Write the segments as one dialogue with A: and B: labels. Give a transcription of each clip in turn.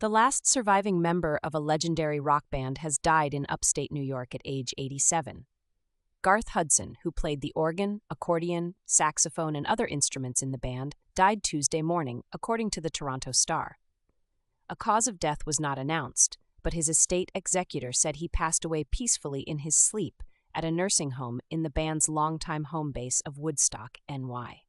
A: The last surviving member of a legendary rock band has died in upstate New York at age 87. Garth Hudson, who played the organ, accordion, saxophone, and other instruments in the band, died Tuesday morning, according to the Toronto Star. A cause of death was not announced, but his estate executor said he passed away peacefully in his sleep at a nursing home in the band's longtime home base of Woodstock, NY.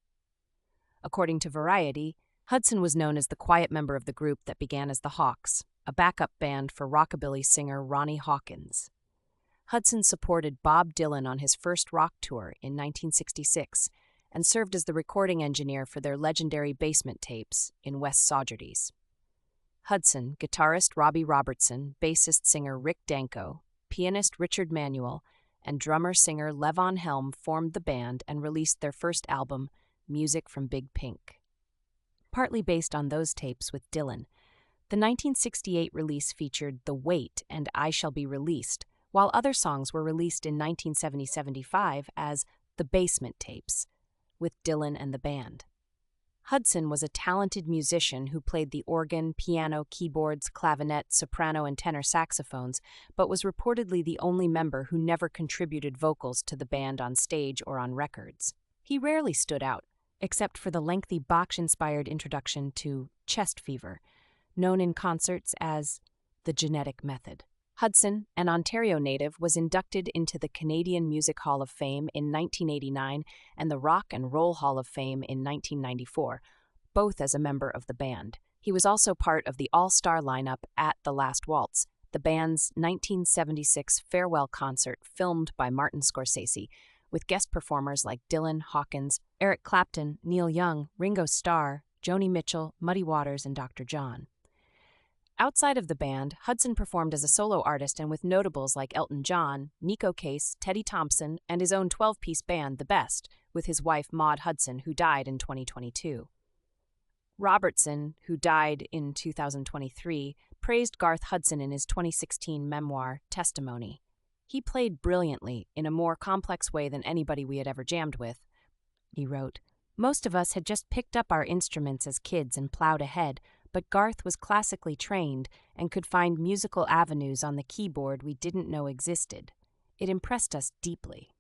A: According to Variety, Hudson was known as the quiet member of the group that began as the Hawks, a backup band for rockabilly singer Ronnie Hawkins. Hudson supported Bob Dylan on his first rock tour in 1966 and served as the recording engineer for their legendary basement tapes in West Saugerties. Hudson, guitarist Robbie Robertson, bassist-singer Rick Danko, pianist Richard Manuel, and drummer-singer Levon Helm formed the band and released their first album, Music from Big Pink. Partly based on those tapes with Dylan, the 1968 release featured The Wait and I Shall Be Released, while other songs were released in 1970-75 as The Basement Tapes, with Dylan and the band. Hudson was a talented musician who played the organ, piano, keyboards, clavinet, soprano, and tenor saxophones, but was reportedly the only member who never contributed vocals to the band on stage or on records. He rarely stood out, except for the lengthy Bach-inspired introduction to Chest Fever, known in concerts as The Genetic Method. Hudson, an Ontario native, was inducted into the Canadian Music Hall of Fame in 1989 and the Rock and Roll Hall of Fame in 1994, both as a member of the band. He was also part of the all-star lineup at The Last Waltz, the band's 1976 farewell concert filmed by Martin Scorsese, with guest performers like Dylan, Hawkins, Eric Clapton, Neil Young, Ringo Starr, Joni Mitchell, Muddy Waters, and Dr. John. Outside of the band, Hudson performed as a solo artist and with notables like Elton John, Nico Case, Teddy Thompson, and his own 12-piece band, The Best, with his wife Maude Hudson, who died in 2022. Robertson, who died in 2023, praised Garth Hudson in his 2016 memoir, Testimony. He played brilliantly, in a more complex way than anybody we had ever jammed with. He wrote, "Most of us had just picked up our instruments as kids and plowed ahead, but Garth was classically trained and could find musical avenues on the keyboard we didn't know existed. It impressed us deeply."